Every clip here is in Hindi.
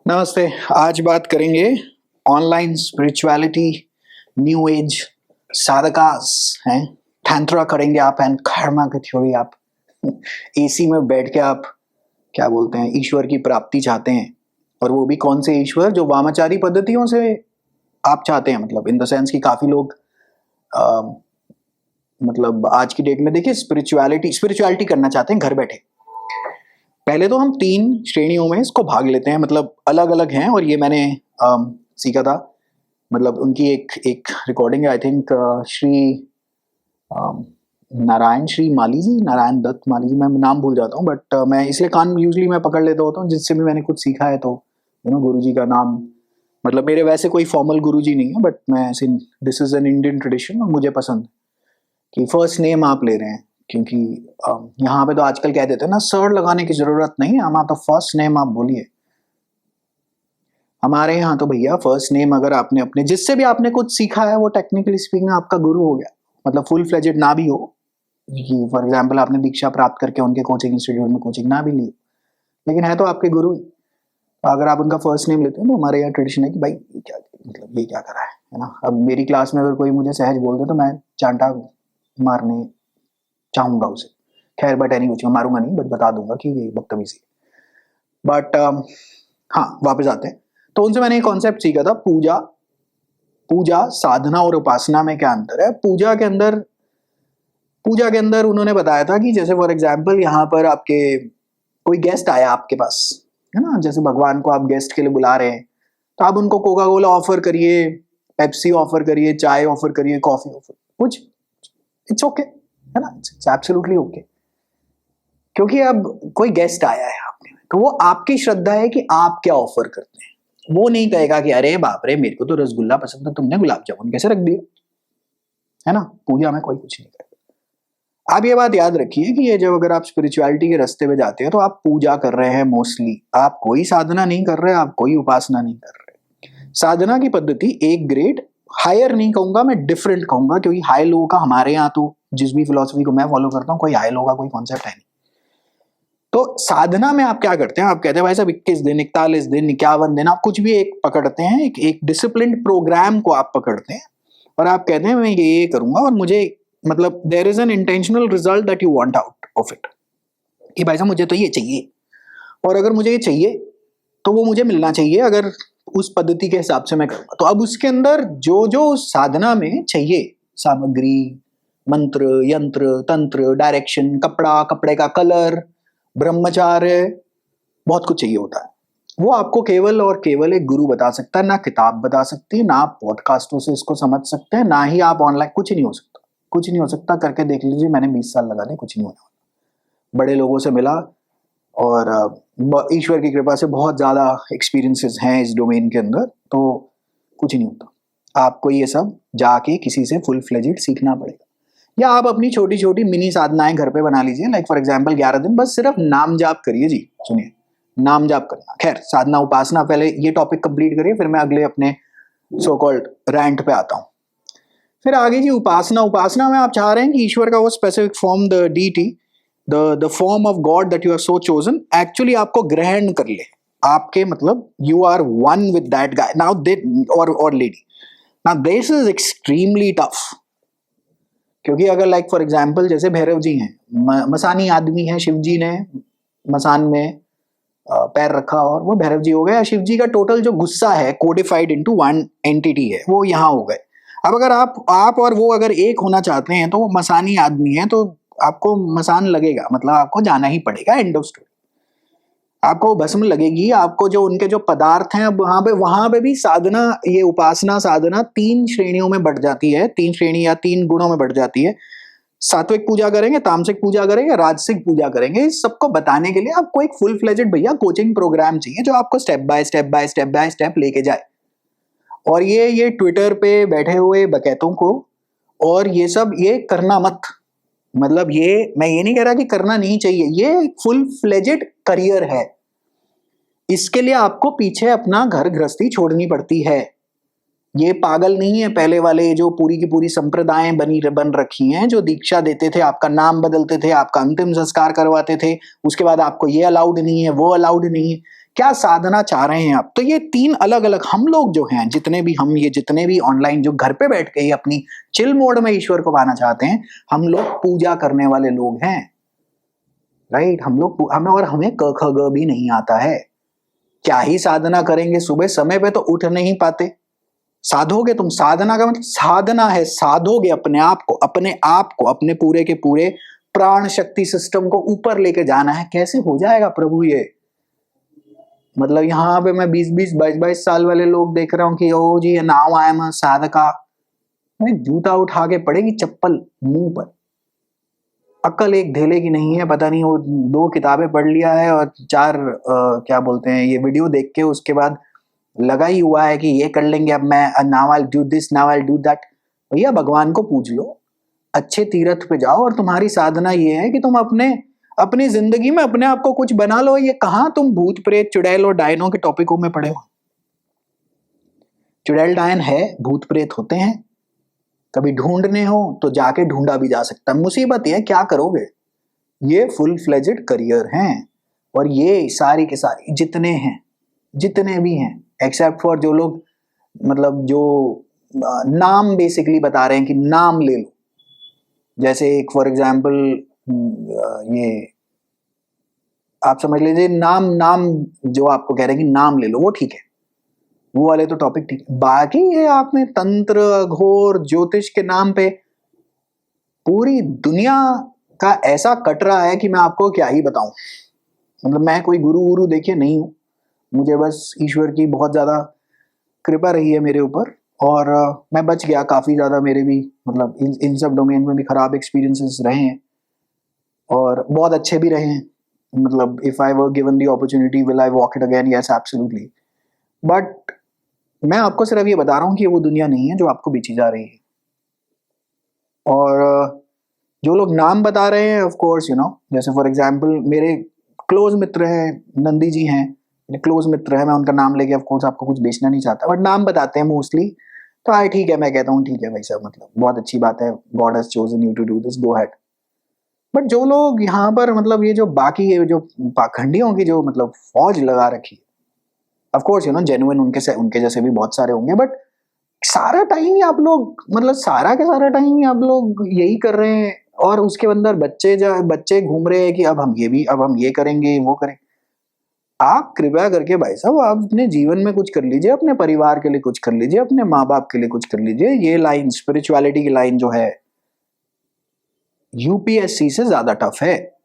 नमस्ते। आज बात करेंगे ऑनलाइन स्पिरिचुअलिटी, न्यू एज, साधकास हैं। तंत्र करेंगे आप एंड कर्मा की थ्योरी। आप एसी में बैठ के आप क्या बोलते हैं ईश्वर की प्राप्ति चाहते हैं, और वो भी कौन से ईश्वर जो वामाचारी पद्धतियों से आप चाहते हैं। मतलब इन द सेंस कि काफी लोग मतलब आज की डेट में देखिए स्पिरिचुअलिटी करना चाहते हैं घर बैठे। पहले तो हम 3 श्रेणियों में इसको भाग लेते हैं, मतलब अलग अलग हैं, और ये मैंने सीखा था। मतलब उनकी एक रिकॉर्डिंग है, आई थिंक श्री नारायण दत्त माली जी, मैं नाम भूल जाता हूँ, बट मैं इसलिए कान यूजली मैं पकड़ लेता होता हूँ जिससे भी मैंने कुछ सीखा है। तो गुरु जी का नाम, मतलब मेरे वैसे कोई फॉर्मल गुरु जी नहीं है, बट मैं ऐसे this is an Indian tradition और मुझे पसंद है कि फर्स्ट नेम आप ले रहे हैं, क्योंकि यहाँ पे तो आजकल कह देते हैं ना सर लगाने की जरूरत नहीं है, हमारा तो फर्स्ट नेम आप बोलिए। हमारे यहाँ तो भैया फर्स्ट नेम अगर आपने अपने जिससे भी आपने कुछ सीखा है वो टेक्निकली स्पीकिंग आपका गुरु हो गया। मतलब फुल फ्लेजेड ना भी हो, फॉर एग्जाम्पल आपने दीक्षा प्राप्त करके उनके कोचिंग इंस्टीट्यूट में कोचिंग ना भी ली, लेकिन है तो आपके गुरु। अगर आप उनका फर्स्ट नेम लेते हैं तो हमारे यहाँ ट्रेडिशन है कि भाई क्या मतलब ये क्या करा है ना। अब मेरी क्लास में अगर कोई मुझे सहज बोल दे तो मैं चांटा मारने चाहूंगा उसे। खैर बट एनी मैं मारूंगा नहीं, बट बता दूंगा कि ये बदतमीजी। बट हाँ, वापस आते हैं। तो उनसे मैंने एक कॉन्सेप्ट सीखा था, पूजा साधना और उपासना में क्या अंतर है। पूजा के अंदर उन्होंने बताया था कि जैसे फॉर एग्जाम्पल यहाँ पर आपके कोई गेस्ट आया आपके पास, है ना, जैसे भगवान को आप गेस्ट के लिए बुला रहे हैं, तो आप उनको कोका कोला ऑफर करिए, पेप्सी ऑफर करिए, चाय ऑफर करिए, कॉफी ऑफर, कुछ इट्स ओके, है ना, इट्स एब्सोल्युटली ओके। क्योंकि अब कोई गेस्ट आया है आपने, तो वो आपकी श्रद्धा है कि आप क्या ऑफर करते हैं। वो नहीं कहेगा कि अरे बाप रे मेरे को तो रसगुल्ला पसंद है, तुमने गुलाब जामुन कैसे रख दिया, है ना। पूजा में कोई कुछ नहीं करेगा। आप ये बात याद रखिए कि ये जब अगर आप स्पिरिचुअलिटी के रास्ते पे जाते हैं तो आप पूजा कर रहे हैं मोस्टली, आप कोई साधना नहीं कर रहे, आप कोई उपासना नहीं कर रहे। साधना की पद्धति एक ग्रेड हायर नहीं कहूंगा मैं, डिफरेंट कहूंगा, क्योंकि हाई लोगों का हमारे यहाँ तो जिस भी फिलॉसफी को मैं फॉलो करता हूँ कोई हाई लोगों का कोई कॉन्सेप्ट है नहीं। तो साधना में आप क्या करते हैं, आप कहते हैं भाई साहब 21 दिन, 41 दिन, 51 दिन, आप कुछ भी एक पकड़ते हैं, एक डिसिप्लिन प्रोग्राम को आप पकड़ते हैं और आप कहते हैं मैं ये करूंगा और मुझे मतलब there is an intentional result that you want out of it, कि भाई साहब मुझे तो ये चाहिए, और अगर मुझे ये चाहिए तो वो मुझे मिलना चाहिए अगर उस पद्धति के हिसाब से मैं करूंगा। तो अब उसके अंदर जो जो साधना में चाहिए सामग्री, मंत्र, यंत्र, तंत्र, डायरेक्शन, कपड़ा, कपड़े का कलर, ब्रह्मचार्य, बहुत कुछ चाहिए होता है। वो आपको केवल और केवल एक गुरु बता सकता है, ना किताब बता सकती है, ना आप पॉडकास्टों से इसको समझ सकते हैं, ना ही आप ऑनलाइन, कुछ नहीं हो सकता, कुछ नहीं हो सकता। करके देख लीजिए, मैंने 20 साल लगा दिए, कुछ नहीं होना। बड़े लोगों से मिला और ईश्वर की कृपा से बहुत ज़्यादा एक्सपीरियंसेस हैं इस डोमेन के अंदर, तो कुछ नहीं होता। आपको ये सब जाके किसी से फुल फ्लेजेड सीखना पड़ेगा, या आप अपनी छोटी छोटी मिनी साधनाएं घर पे बना लीजिए। लाइक फॉर एग्जांपल 11 दिन बस सिर्फ नाम जाप करिए जी। सुनिए, नाम जाप करना। खैर साधना उपासना पहले ये टॉपिक कंप्लीट करिए, फिर मैं अगले अपने सो कॉल्ड रैंट पे आता हूँ। फिर आगे जी उपासना में आप चाह रहे हैं कि ईश्वर का वो specific form, the deity, the form of God that you are so chosen actually आपको ग्रहण कर ले। आपके मतलब you are one with that guy now they और lady. Now this is extremely tough, क्योंकि अगर लाइक फॉर एग्जाम्पल जैसे भैरव जी हैं, मसानी आदमी है, शिव जी ने मसान में पैर रखा और वो भैरव जी हो गए। शिव जी का टोटल जो गुस्सा है कोडिफाइड इनटू वन एंटिटी है, वो यहाँ हो गए। अब अगर आप और वो अगर एक होना चाहते हैं तो वो मसानी आदमी है, तो आपको मसान लगेगा, मतलब आपको जाना ही पड़ेगा, एंड ऑफ स्टोरी। आपको भस्म लगेगी, आपको जो उनके जो पदार्थ हैं, अब वहां पे भी साधना, ये उपासना साधना 3 श्रेणियों में बढ़ जाती है, 3 श्रेणी या 3 गुणों में बढ़ जाती है। सात्विक पूजा करेंगे, तामसिक पूजा करेंगे, राजसिक पूजा करेंगे। इस सबको बताने के लिए आपको एक फुल फ्लेजेड भैया कोचिंग प्रोग्राम चाहिए जो आपको स्टेप बाय स्टेप लेके जाए। और ये ट्विटर पे बैठे हुए बकैतों को और ये सब ये करना मत। मतलब ये मैं ये नहीं कह रहा कि करना नहीं चाहिए, ये फुल फ्लेजेड करियर है। इसके लिए आपको पीछे अपना घर गृहस्थी छोड़नी पड़ती है। ये पागल नहीं है पहले वाले जो पूरी की पूरी संप्रदाय बन रखी हैं, जो दीक्षा देते थे, आपका नाम बदलते थे, आपका अंतिम संस्कार करवाते थे, उसके बाद आपको ये अलाउड नहीं है, वो अलाउड नहीं है। क्या साधना चाह रहे हैं आप। तो ये तीन अलग अलग, हम लोग जो हैं जितने भी, हम ये जितने भी ऑनलाइन जो घर पे बैठ के ही अपनी चिल मोड में ईश्वर को पाना चाहते हैं, हम लोग पूजा करने वाले लोग हैं, राइट। हम लोग हमें क ख ग भी नहीं आता है। क्या ही साधना करेंगे, सुबह समय पे तो उठ नहीं पाते। साधोगे तुम, साधना का मतलब साधना है, साधोगे अपने आप को, अपने पूरे के पूरे प्राण शक्ति सिस्टम को ऊपर लेके जाना है। कैसे हो जाएगा प्रभु ये। मतलब यहाँ पे मैं 20-20 22-22 साल वाले लोग देख रहा हूँ कि ओ जी now I am a sadhaka. जूता उठा के पड़ेगी चप्पल मुंह पर। अक्ल एक धेले की नहीं है, पता नहीं वो 2 किताबें पढ़ लिया है और 4 क्या बोलते हैं ये वीडियो देख के उसके बाद लगा ही हुआ है कि ये कर लेंगे अब मैं, now I will do this, now I will do that. भैया भगवान को पूज लो, अच्छे तीर्थ पे जाओ, और तुम्हारी साधना ये है कि तुम अपनी जिंदगी में अपने आप को कुछ बना लो। ये कहां तुम भूत प्रेत चुड़ैल और डायनों के टॉपिकों में पड़े हो। चुड़ैल डायन है, भूत प्रेत होते हैं, कभी ढूंढने हो तो जाके ढूंढा भी जा सकता है। मुसीबत ये क्या करोगे, ये फुल फ्लेजेड करियर हैं। और ये सारी के सारी जितने हैं, जितने भी हैं, एक्सेप्ट फॉर जो लोग मतलब जो नाम बेसिकली बता रहे हैं कि नाम ले लो, जैसे एक फॉर एग्जांपल ये आप समझ लीजिए नाम जो आपको कह रहे हैं कि नाम ले लो, वो ठीक है, वो वाले तो टॉपिक ठीक है। बाकी ये आपने तंत्र अघोर ज्योतिष के नाम पे पूरी दुनिया का ऐसा कट रहा है कि मैं आपको क्या ही बताऊं। मतलब मैं कोई गुरु देखिए नहीं हूं, मुझे बस ईश्वर की बहुत ज्यादा कृपा रही है मेरे ऊपर, और मैं बच गया काफी ज्यादा। मेरे भी मतलब इन सब डोमेन में भी खराब एक्सपीरियंसेस रहे हैं और बहुत अच्छे भी रहे हैं। मतलब if I were given the opportunity will I walk it again, yes absolutely. But मैं आपको सिर्फ ये बता रहा हूँ कि वो दुनिया नहीं है जो आपको बेची जा रही है। और जो लोग नाम बता रहे हैं, ऑफ कोर्स यू नो, जैसे फॉर एग्जांपल मेरे क्लोज मित्र हैं, नंदी जी हैं, मेरे क्लोज मित्र हैं, मैं उनका नाम लेके ऑफ कोर्स आपको कुछ बेचना नहीं चाहता, बट नाम बताते हैं मोस्टली। तो हाँ ठीक है, मैं कहता हूँ ठीक है भाई साहब, मतलब बहुत अच्छी बात है, God has chosen you to do this, go ahead. But जो लोग यहाँ पर मतलब ये जो बाकी ये जो पाखंडियों की जो मतलब फौज लगा रखी है, of course you know genuine उनके जैसे भी बहुत सारे होंगे, बट सारा टाइम ही आप लोग मतलब सारा के सारा टाइम ही आप लोग यही कर रहे हैं। और उसके अंदर बच्चे घूम रहे हैं कि अब हम ये करेंगे वो करें। आप कृपया करके भाई साहब आप अपने जीवन में कुछ कर लीजिए, अपने परिवार के लिए कुछ कर लीजिए, अपने माँ बाप के लिए कुछ कर लीजिए। ये लाइन, स्पिरिचुअलिटी की लाइन जो है, यूपीएससी से ज्यादा टफ है।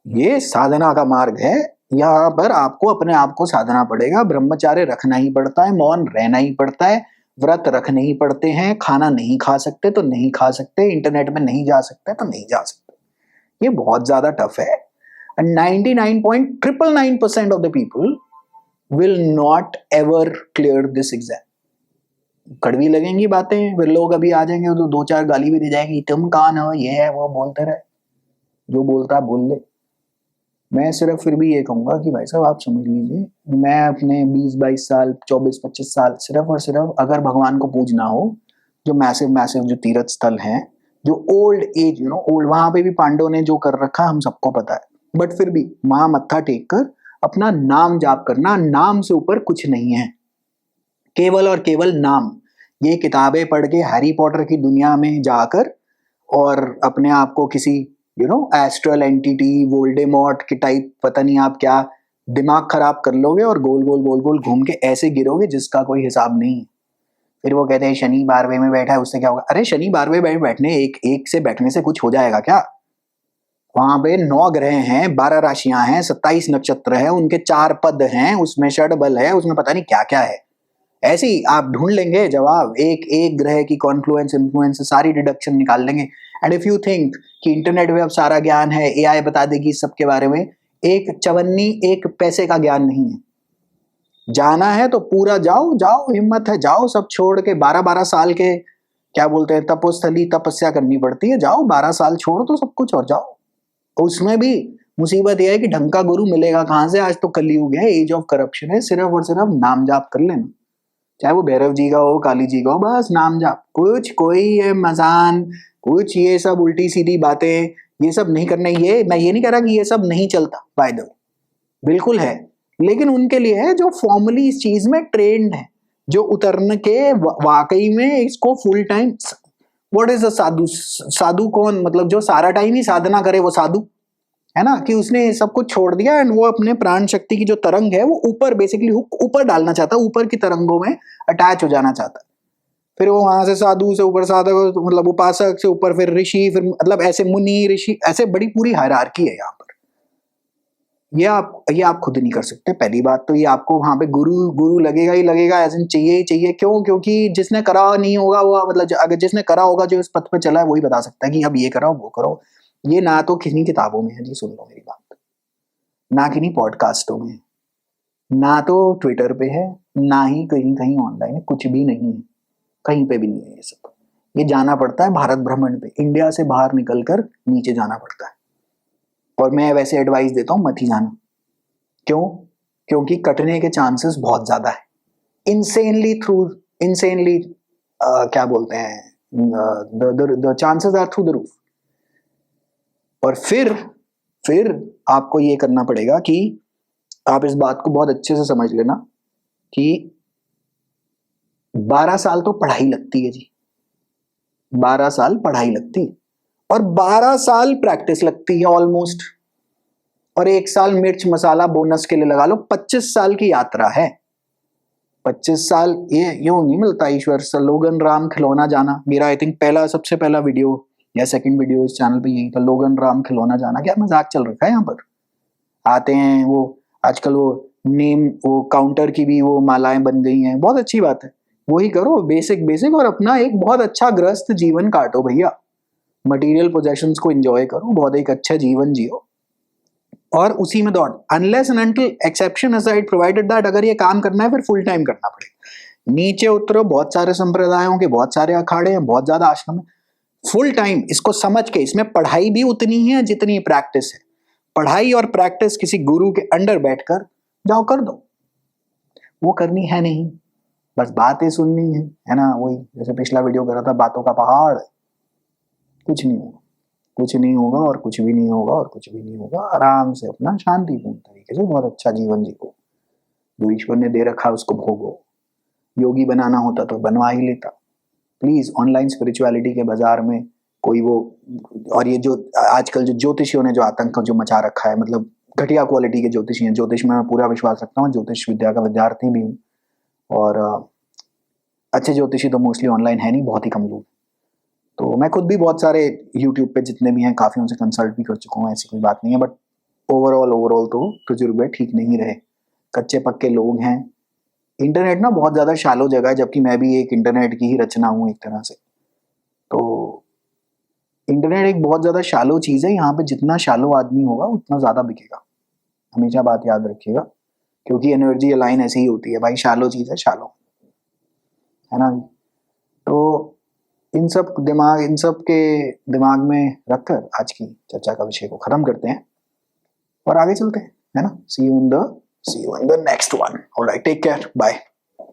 ये साधना का मार्ग है, यहाँ पर आपको अपने आप को साधना पड़ेगा। ब्रह्मचार्य रखना ही पड़ता है, मौन रहना ही पड़ता है, व्रत रखने ही पड़ते हैं, खाना नहीं खा सकते तो नहीं खा सकते, इंटरनेट में नहीं जा सकते तो नहीं जा सकते। ये बहुत ज्यादा टफ है। 99.999% of the people will not ever clear this exam. कड़वी लगेंगी बातें, फिर लोग अभी आ जाएंगे तो 2-4 गाली भी दे जाएंगे, तुम कौन हो, ये है वो, बोलते रहे, जो बोलता है बोल ले। मैं सिर्फ फिर भी ये कहूंगा कि भाई साहब आप समझ लीजिए, मैं अपने 20-22 साल 24-25 साल सिर्फ और सिर्फ अगर भगवान को पूजना हो, जो मैसिव जो तीर्थ स्थल हैं, जो old age you know old, वहां पे भी पांडवों ने जो कर रखा हम सबको पता है, बट फिर भी वहां मत्था टेक कर अपना नाम जाप करना, नाम से ऊपर कुछ नहीं है, केवल और केवल नाम। ये किताबें पढ़ के हैरी पॉटर की दुनिया में जाकर और अपने आप को किसी you know astral entity Voldemort की टाइप पता नहीं आप क्या दिमाग खराब कर लोगे और गोल गोल घूम के ऐसे गिरोगे जिसका कोई हिसाब नहीं। फिर वो कहते हैं शनि 12वें में बैठा है, उससे क्या होगा। अरे शनि 12वें में बैठने एक से बैठने से कुछ हो जाएगा क्या। वहां पे 9 ग्रह हैं, 12 राशियां हैं, 27 नक्षत्र हैं, उनके 4 पद हैं, उसमें षड बल है, उसमें पता नहीं क्या क्या है। ऐसे ही आप ढूंढ लेंगे जवाब, एक ग्रह की कॉन्फ्लुएंस इन्फ्लुएंस से सारी डिडक्शन निकाल लेंगे। एंड इफ यू थिंक कि इंटरनेट पे अब सारा ज्ञान है, एआई बता देगी सबके बारे में, एक चवन्नी एक पैसे का ज्ञान नहीं है। जाना है तो पूरा जाओ, हिम्मत है जाओ, सब छोड़ के 12-12 साल के क्या बोलते हैं तपोस्थली तपस्या करनी पड़ती है, जाओ 12 साल छोड़ दो सब कुछ और जाओ। उसमें भी मुसीबत यह है कि ढंग का गुरु मिलेगा कहां से। आज तो कलयुग है, एज ऑफ करप्शन है, सिर्फ और सिर्फ नाम जाप कर लेना, चाहे वो भैरव जी का हो, काली जी का हो, बस नाम जाप। कुछ कोई ये मजान, कुछ ये सब उल्टी सीधी बातें, ये सब नहीं करना। ये मैं ये नहीं कह रहा कि ये सब नहीं चलता, बाय द वे बिल्कुल है, लेकिन उनके लिए है जो फॉर्मली इस चीज में ट्रेंड है, जो उतरने के वाकई में इसको full time. What is a sadhu? Sadhu कौन? मतलब जो सारा टाइम ही साधना करे वो साधु है ना, कि उसने सब कुछ छोड़ दिया एंड वो अपने प्राण शक्ति की जो तरंग है वो ऊपर बेसिकली हुक ऊपर डालना चाहता है, ऊपर की तरंगों में अटैच हो जाना चाहता है। फिर वो वहां से साधु से ऊपर साधक, मतलब उपासक से ऊपर फिर ऋषि, फिर मतलब ऐसे मुनि ऋषि, ऐसे बड़ी पूरी हायरार्की है यहाँ पर। ये आप खुद नहीं कर सकते। पहली बात तो ये आपको वहां पे गुरु गुरु लगेगा ही लगेगा, ऐसे चाहिए ही चाहिए। क्यों? क्योंकि जिसने करा नहीं होगा वो, मतलब अगर जिसने करा होगा, जो इस पथ पे चला है, वही बता सकता है कि अब ये करो वो करो। ये ना तो किन्हीं किताबों में है जी, सुन लो मेरी बात, ना किन्हीं पॉडकास्टों में, ना तो ट्विटर पे है, ना ही कहीं कहीं ऑनलाइन है, कुछ भी नहीं है, कहीं पे भी नहीं है ये सब। ये जाना पड़ता है भारत भ्रमण पे, इंडिया से बाहर निकलकर नीचे जाना पड़ता है। और मैं वैसे एडवाइस देता हूँ, मत ही जाना। क्यों? क्योंकि कटने के चांसेस बहुत ज्यादा है, इंसेनली क्या बोलते हैं, the chances are through the roof. और फिर आपको ये करना पड़ेगा कि आप इस बात को बहुत अच्छे से समझ लेना कि 12 साल तो पढ़ाई लगती है जी, 12 साल पढ़ाई लगती है, और 12 साल प्रैक्टिस लगती है ऑलमोस्ट, और 1 साल मिर्च मसाला बोनस के लिए लगा लो। 25 साल की यात्रा है। 25 साल ये यूं नहीं मिलता ईश्वर से। लोगन राम खिलौना जाना, मेरा आई थिंक सबसे पहला वीडियो या सेकंड वीडियो इस चैनल पे यही था, लोगन राम खिलौना जाना। क्या मजाक चल रखा है यहाँ पर? आते हैं वो, आजकल वो नेम, वो काउंटर की भी वो मालाएं बन गई हैं, बहुत अच्छी बात है, वही करो बेसिक, और अपना एक बहुत अच्छा ग्रस्त जीवन काटो भैया। मटेरियल पोजेशंस को एंजॉय करो, बहुत एक अच्छा जीवन जियो, और उसी में दौड़। Unless and until exception aside, provided that अगर ये काम करना है फिर फुल टाइम करना पड़ेगा। नीचे उतरो, बहुत सारे संप्रदायों के बहुत सारे अखाड़े हैं, बहुत ज्यादा आश्रम है, फुल टाइम इसको समझ के। इसमें पढ़ाई भी उतनी ही है जितनी प्रैक्टिस है। पढ़ाई और प्रैक्टिस किसी गुरु के अंडर बैठकर जाओ कर दो, वो करनी है नहीं, बस बातें सुननी है ना। वही जैसे पिछला वीडियो कर रहा था, बातों का पहाड़, कुछ नहीं होगा, कुछ नहीं होगा, और कुछ भी नहीं होगा, और कुछ भी नहीं होगा। आराम से अपना शांतिपूर्ण तरीके से बहुत अच्छा जीवन जियो, जो ईश्वर ने दे रखा उसको भोगो। योगी बनाना होता तो बनवा ही लेता। प्लीज ऑनलाइन स्पिरिचुअलिटी के बाजार में कोई वो, और ये जो आजकल जो ज्योतिषियों ने जो आतंक जो मचा रखा है, मतलब घटिया क्वालिटी के ज्योतिषी हैं। ज्योतिष में मैं पूरा विश्वास रखता हूँ, ज्योतिष विद्या का विद्यार्थी भी हूँ, और अच्छे ज्योतिषी तो मोस्टली ऑनलाइन है नहीं, बहुत ही कम लोग। तो मैं खुद भी बहुत सारे यूट्यूब पे जितने भी हैं काफ़ी उनसे कंसल्ट भी कर चुका हूँ, ऐसी कोई बात नहीं है। बट ओवरऑल तो तजुर्बे ठीक नहीं रहे, कच्चे पक्के लोग हैं। इंटरनेट ना बहुत ज़्यादा शालो जगह है, जबकि मैं भी एक इंटरनेट की ही रचना हूँ एक तरह से। तो इंटरनेट एक बहुत ज़्यादा शालो चीज़ है, यहाँ पे जितना शालो आदमी होगा उतना ज़्यादा बिकेगा। हमेशा बात याद रखिएगा, क्योंकि एनर्जी अलाइन ऐसी ही होती है भाई, शालो चीज़ है, शालो है ना। तो इन सब के दिमाग में रखकर आज की चर्चा का विषय को खत्म करते हैं और आगे चलते हैं, है ना। See you in the next one. Alright, take care, bye.